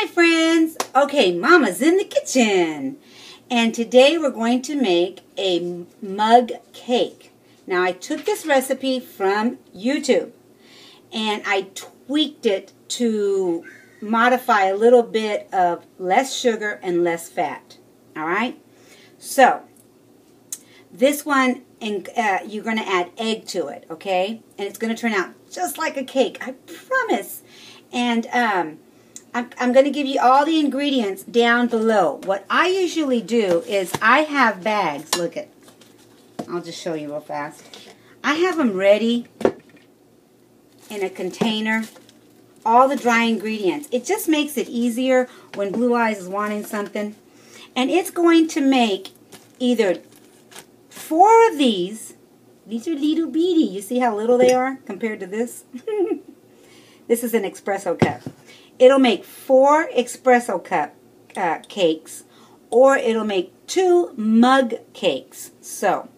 Hi friends! Okay, Mama's in the kitchen. And today we're going to make a mug cake. Now I took this recipe from YouTube and I tweaked it to modify a little bit of less sugar and less fat. Alright? So, this one, you're going to add egg to it, okay? And it's going to turn out just like a cake, I promise. And I'm going to give you all the ingredients down below. What I usually do is I have bags. Look at, I'll just show you real fast. I have them ready in a container, all the dry ingredients. It just makes it easier when Blue Eyes is wanting something. And it's going to make either 4 of these. These are little bitty. You see how little they are compared to this? This is an espresso cup. It'll make 4 espresso cup cakes, or it'll make 2 mug cakes. So,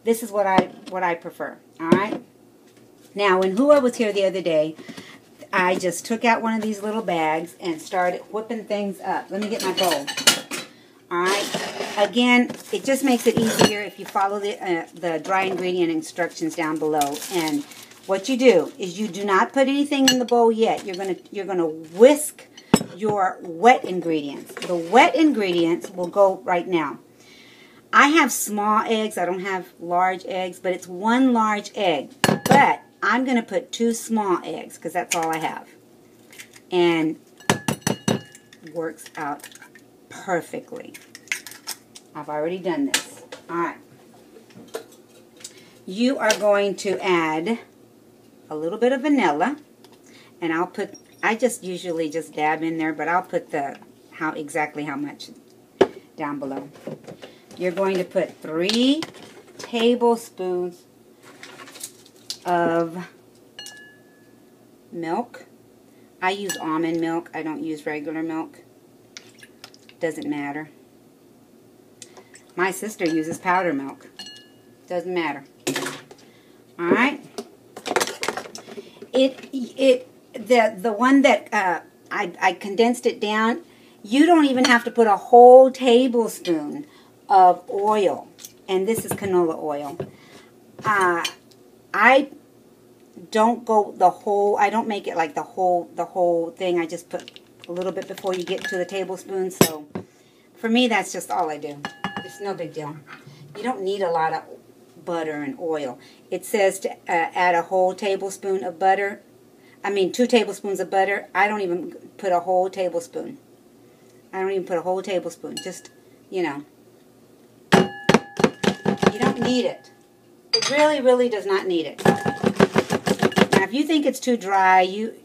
this is what I prefer. All right. Now, when Hua was here the other day, I just took out one of these little bags and started whipping things up. Let me get my bowl. All right. Again, it just makes it easier if you follow the dry ingredient instructions down below. And what you do is you do not put anything in the bowl yet. You're gonna whisk your wet ingredients. The wet ingredients will go right now. I have small eggs. I don't have large eggs, but it's 1 large egg. But I'm gonna put 2 small eggs because that's all I have, and it works out perfectly. I've already done this. All right. You are going to add a little bit of vanilla, and I just usually just dab in there, but I'll put exactly how much down below. You're going to put 3 tablespoons of milk. I use almond milk. I don't use regular milk. Doesn't matter. My sister uses powder milk. Doesn't matter. All right. The one that I condensed it down, you don't even have to put a whole tablespoon of oil, and this is canola oil. I don't go the whole. I don't make it like the whole thing. I just put a little bit before you get to the tablespoon. So for me, that's just all I do. It's no big deal. You don't need a lot of butter and oil. It says to add a whole tablespoon of butter. I mean 2 tablespoons of butter. I don't even put a whole tablespoon. I don't even put a whole tablespoon. Just, you know. You don't need it. It really, really does not need it. Now, if you think it's too dry, you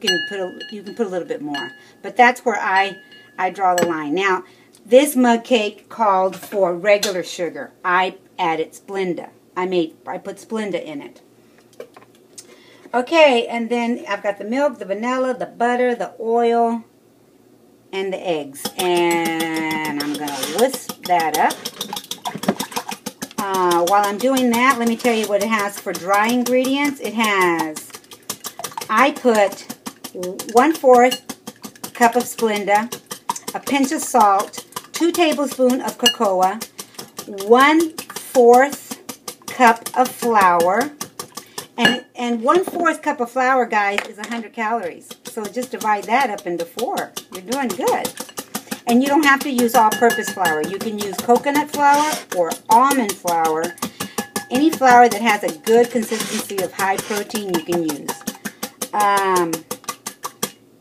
can put a little bit more. But that's where I draw the line. Now, this mug cake called for regular sugar. I added Splenda. I put Splenda in it. Okay, and then I've got the milk, the vanilla, the butter, the oil, and the eggs. And I'm going to whisk that up. While I'm doing that, let me tell you what it has for dry ingredients. It has, I put 1/4 cup of Splenda, a pinch of salt, 2 tablespoons of cocoa, 1/4 cup of flour, and 1/4 cup of flour, guys, is 100 calories. So just divide that up into 4. You're doing good. And you don't have to use all-purpose flour. You can use coconut flour or almond flour. Any flour that has a good consistency of high protein, you can use.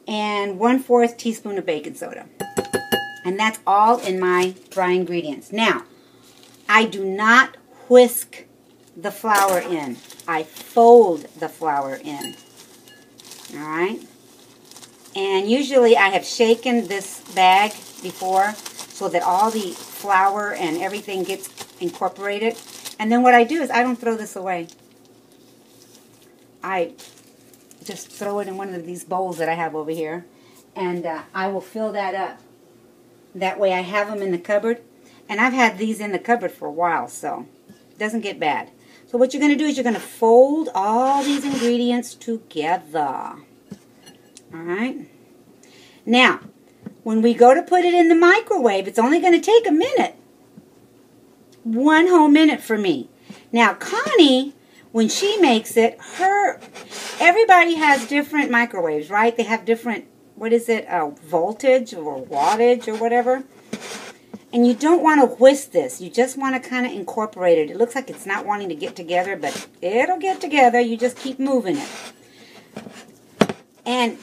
And 1/4 teaspoon of baking soda. And that's all in my dry ingredients. Now, I do not whisk the flour in. I fold the flour in. Alright? And usually I have shaken this bag before so that all the flour and everything gets incorporated. And then what I do is I don't throw this away. I just throw it in one of these bowls that I have over here. And I will fill that up. That way I have them in the cupboard. And I've had these in the cupboard for a while, so it doesn't get bad. So what you're going to do is you're going to fold all these ingredients together. Alright? Now, when we go to put it in the microwave, it's only going to take a minute. 1 whole minute for me. Now, Connie, when she makes it, everybody has different microwaves, right? They have different, what is it, voltage or wattage or whatever. And you don't want to whisk this. You just want to kind of incorporate it. It looks like it's not wanting to get together, but it'll get together. You just keep moving it. And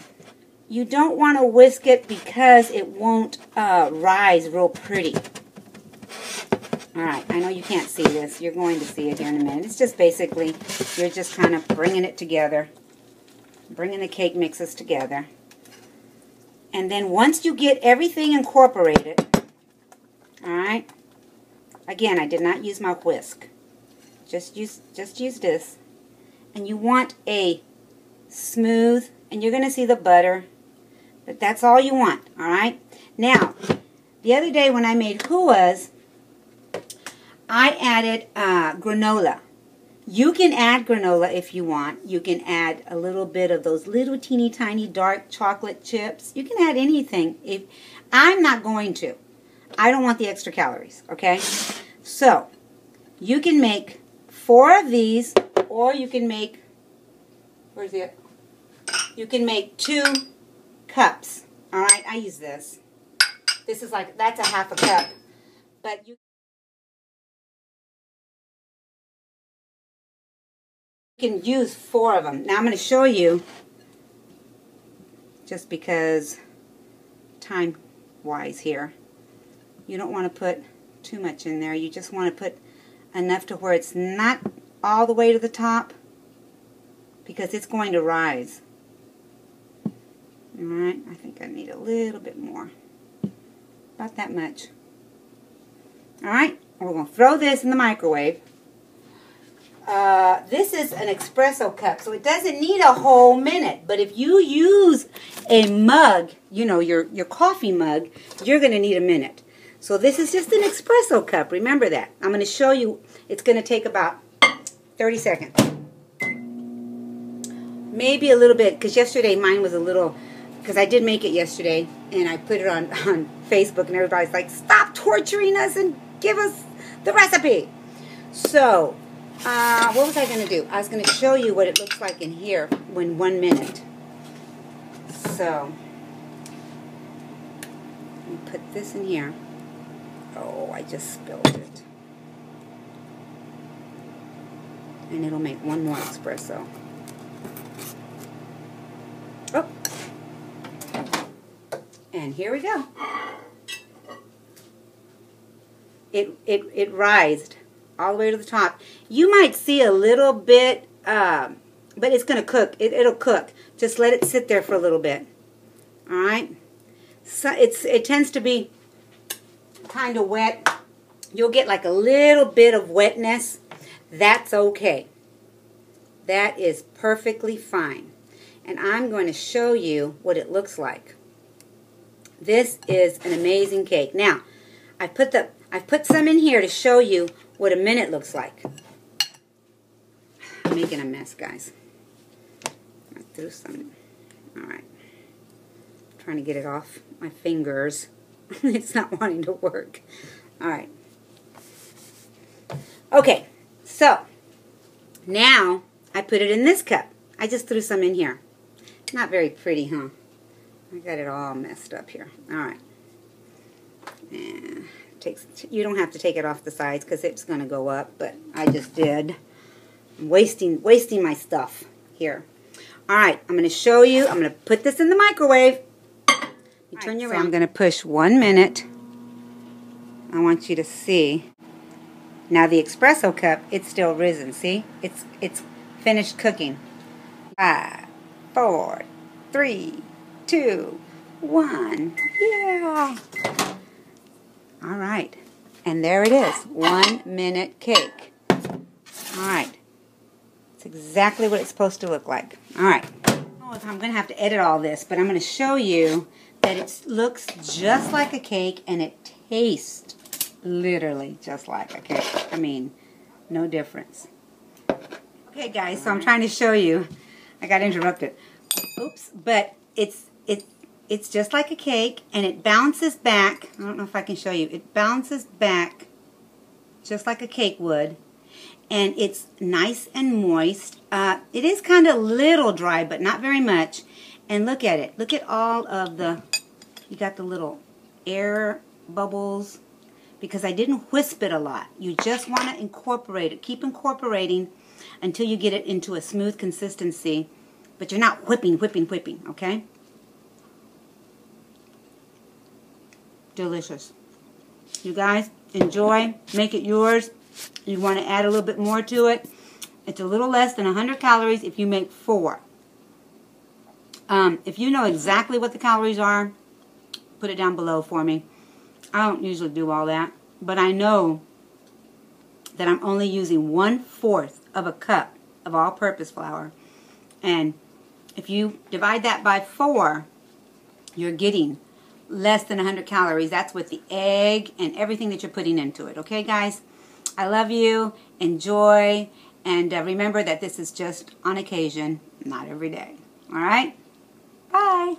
you don't want to whisk it because it won't rise real pretty. Alright, I know you can't see this. You're going to see it here in a minute. It's just basically, you're just kind of bringing it together. Bringing the cake mixes together. And then once you get everything incorporated, alright, again, I did not use my whisk. Just use this. And you want a smooth, and you're going to see the butter, but that's all you want, alright? Now, the other day when I made huas, I added granola. You can add granola if you want. You can add a little bit of those little teeny tiny dark chocolate chips. You can add anything. I'm not going to. I don't want the extra calories, okay? So, you can make 4 of these, or you can make, where's it? You can make 2 cups. All right, I use this. This is like, that's a half a cup. But you can use 4 of them. Now I'm going to show you, just because time-wise here, you don't want to put too much in there. You just want to put enough to where it's not all the way to the top, because it's going to rise. Alright, I think I need a little bit more. About that much. Alright, we're going to throw this in the microwave. This is an espresso cup, so it doesn't need a whole minute. But if you use a mug, you know, your coffee mug, you're going to need a minute. So this is just an espresso cup. Remember that. I'm going to show you. It's going to take about 30 seconds. Maybe a little bit, because yesterday mine was a little, because I did make it yesterday, and I put it on Facebook, and everybody's like, stop torturing us and give us the recipe. So, what was I going to do? I was going to show you what it looks like in here when 1 minute. So, let me put this in here. Oh, I just spilled it. And it'll make 1 more espresso. Oh. And here we go. It rised all the way to the top. You might see a little bit, but it's going to cook. It'll cook. Just let it sit there for a little bit. All right? So it tends to be kind of wet. You'll get like a little bit of wetness. That's okay. That is perfectly fine. And I'm going to show you what it looks like. This is an amazing cake. Now, I've put some in here to show you what a minute looks like. I'm making a mess, guys. I threw some. All right. I'm trying to get it off my fingers. It's not wanting to work. All right. Okay. So, now I put it in this cup. I just threw some in here. Not very pretty, huh? I got it all messed up here. All right. And you don't have to take it off the sides because it's going to go up, but I just did. I'm wasting my stuff here. All right, I'm going to show you. I'm going to put this in the microwave. You turn you around. So I'm going to push 1 minute. I want you to see. Now the espresso cup, it's still risen. See? It's finished cooking. 5, 4, 3, 2, 1. Yeah. All right. And there it is. 1 minute cake. All right. It's exactly what it's supposed to look like. All right. Oh, I'm going to have to edit all this, but I'm going to show you that it looks just like a cake and it tastes literally just like a cake. I mean, no difference. Okay, guys, so I'm trying to show you. I got interrupted. Oops, but it's just like a cake, and it bounces back. I don't know if I can show you. It bounces back just like a cake would, and it's nice and moist. It is kind of a little dry, but not very much. And look at it. Look at all of the, you got the little air bubbles, because I didn't whisk it a lot. You just want to incorporate it. Keep incorporating until you get it into a smooth consistency, but you're not whipping, okay? Delicious. You guys, enjoy. Make it yours. You want to add a little bit more to it. It's a little less than 100 calories if you make 4. If you know exactly what the calories are, put it down below for me. I don't usually do all that, but I know that I'm only using 1/4 of a cup of all-purpose flour. And if you divide that by 4, you're getting less than 100 calories. That's with the egg and everything that you're putting into it. Okay, guys? I love you. Enjoy. And remember that this is just on occasion, not every day. All right? Bye.